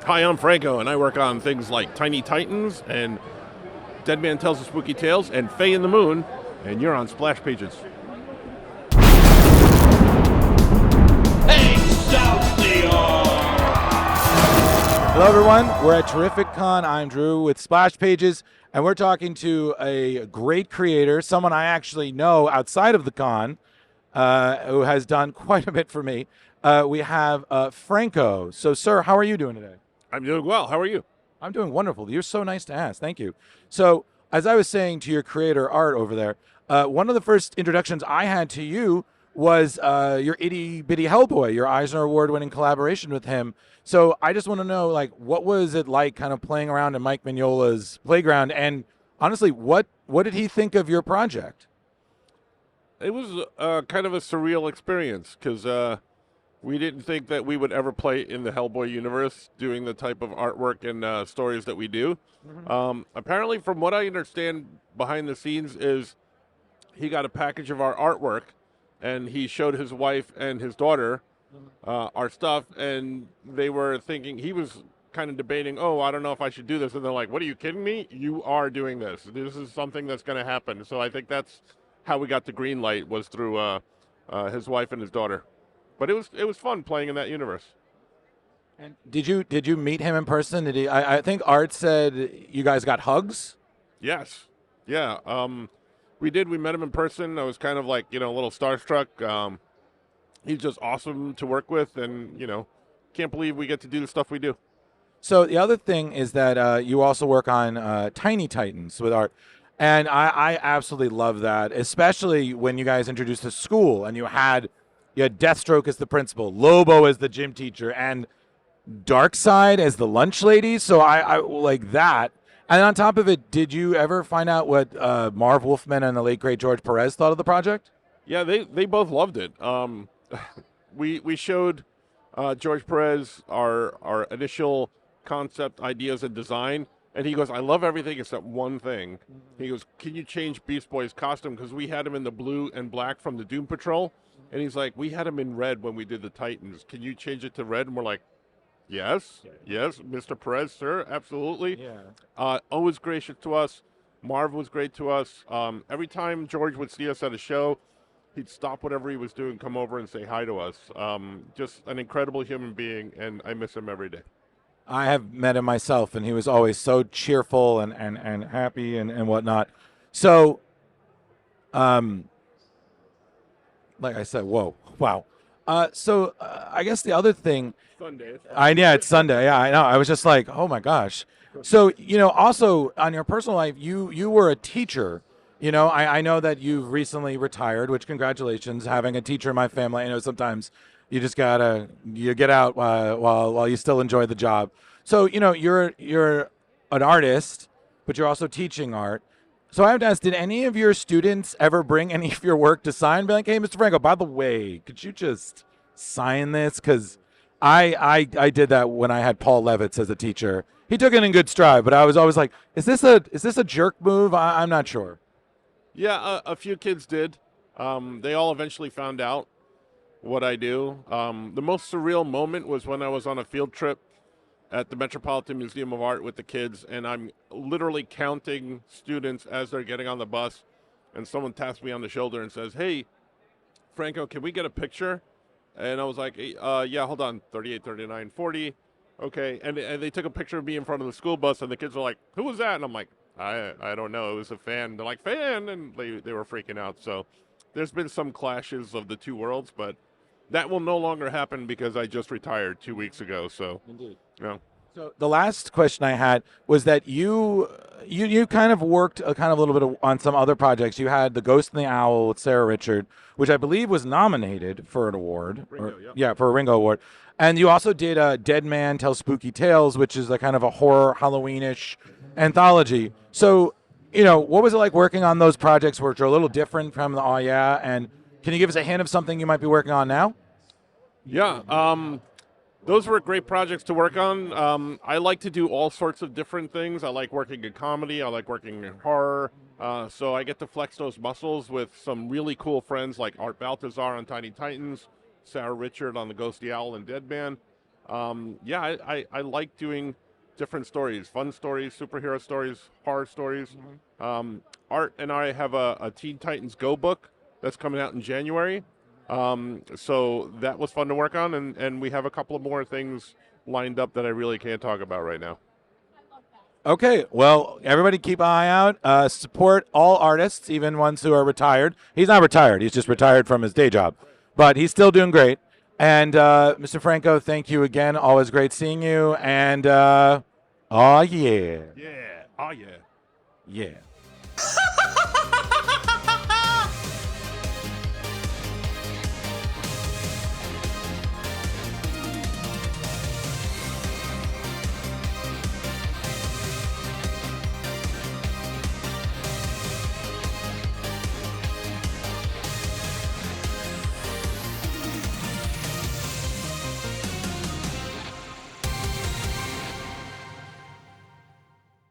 Hi, I'm Franco, and I work on things like Tiny Titans and Dead Man Tells the Spooky Tales and Faye in the Moon, and you're on Splash Pages. Hello, everyone. We're at Terrificon. I'm Drew with Splash Pages, and we're talking to a great creator, someone I actually know outside of the con, who has done quite a bit for me. We have Franco. So, sir, how are you doing today? I'm doing well. How are you? I'm doing wonderful. You're so nice to ask. Thank you. So, as I was saying to your creator, Art, over there, one of the first introductions I had to you was your Itty Bitty Hellboy, your Eisner Award-winning collaboration with him. So I just want to know, like, what was it like kind of playing around in Mike Mignola's playground? And honestly, what did he think of your project? It was kind of a surreal experience because we didn't think that we would ever play in the Hellboy universe doing the type of artwork and stories that we do. Apparently, from what I understand behind the scenes is he got a package of our artwork and he showed his wife and his daughter our stuff, and they were thinking, he was kind of debating, oh, I don't know if I should do this. And they're like, what are you kidding me? You are doing this. This is something that's going to happen. So I think that's how we got the green light, was through his wife and his daughter. But it was fun playing in that universe. And did you meet him in person? Did he? I think Art said you guys got hugs. Yes. Yeah. We did. We met him in person. I was kind of like, a little starstruck. He's just awesome to work with, and, can't believe we get to do the stuff we do. So the other thing is that you also work on Tiny Titans with Art. And I absolutely love that, especially when you guys introduced the school and you had Deathstroke as the principal, Lobo as the gym teacher, and Darkseid as the lunch lady. So I like that. And on top of it, did you ever find out what Marv Wolfman and the late, great George Perez thought of the project? Yeah, they both loved it. We showed George Perez our initial concept ideas and design, and he goes, I love everything except one thing. He goes, can you change Beast Boy's costume? Because we had him in the blue and black from the Doom Patrol. And he's like, we had him in red when we did the Titans. Can you change it to red? And we're like, yes, Mr. Perez, sir, absolutely. Yeah. Always gracious to us. Marv was great to us. Every time George would see us at a show, he'd stop whatever he was doing, come over and say hi to us. Just an incredible human being, and I miss him every day. I have met him myself, and he was always so cheerful and happy and whatnot. So, like I said, whoa, wow. So I guess the other thing, Sunday. it's Sunday. Yeah, I know. I was just like, oh my gosh. So also on your personal life, you were a teacher. I know that you've recently retired, which congratulations, having a teacher in my family. I know sometimes you just you get out while you still enjoy the job. So you're an artist, but you're also teaching art. So I have to ask, did any of your students ever bring any of your work to sign? Be like, hey, Mr. Franco, by the way, could you just sign this? Because I did that when I had Paul Levitz as a teacher. He took it in good stride, but I was always like, is this a jerk move? I'm not sure. Yeah, a few kids did. They all eventually found out what I do. The most surreal moment was when I was on a field trip at the Metropolitan Museum of Art with the kids, and I'm literally counting students as they're getting on the bus, and someone taps me on the shoulder and says, hey, Franco, can we get a picture? And I was like, yeah, hold on, 38, 39, 40. Okay, and they took a picture of me in front of the school bus, and the kids were like, who was that? And I'm like, I don't know, it was a fan. They're like, fan? And they were freaking out. So there's been some clashes of the two worlds, but that will no longer happen because I just retired 2 weeks ago. So, Indeed. So the last question I had was that you kind of worked a little bit on some other projects. You had The Ghost and the Owl with Sarah Richard, which I believe was nominated for an award. For a Ringo Award. And you also did Dead Man Tells Spooky Tales, which is a kind of a horror Halloweenish anthology. So, what was it like working on those projects, which are a little different from the Oh Yeah? And can you give us a hint of something you might be working on now? Yeah, those were great projects to work on. I like to do all sorts of different things. I like working in comedy. I like working in horror. So I get to flex those muscles with some really cool friends like Art Baltazar on Tiny Titans, Sarah Richard on The Ghosty Owl and Dead Man. Yeah, I like doing different stories, fun stories, superhero stories, horror stories. Art and I have a Teen Titans Go book that's coming out in January. So that was fun to work on, and we have a couple of more things lined up that I really can't talk about right now. Okay, well, everybody keep an eye out. Support all artists, even ones who are retired. He's not retired. He's just retired from his day job. But he's still doing great. And Mr. Franco, thank you again. Always great seeing you. And, oh, yeah. Yeah. Oh, yeah. Yeah.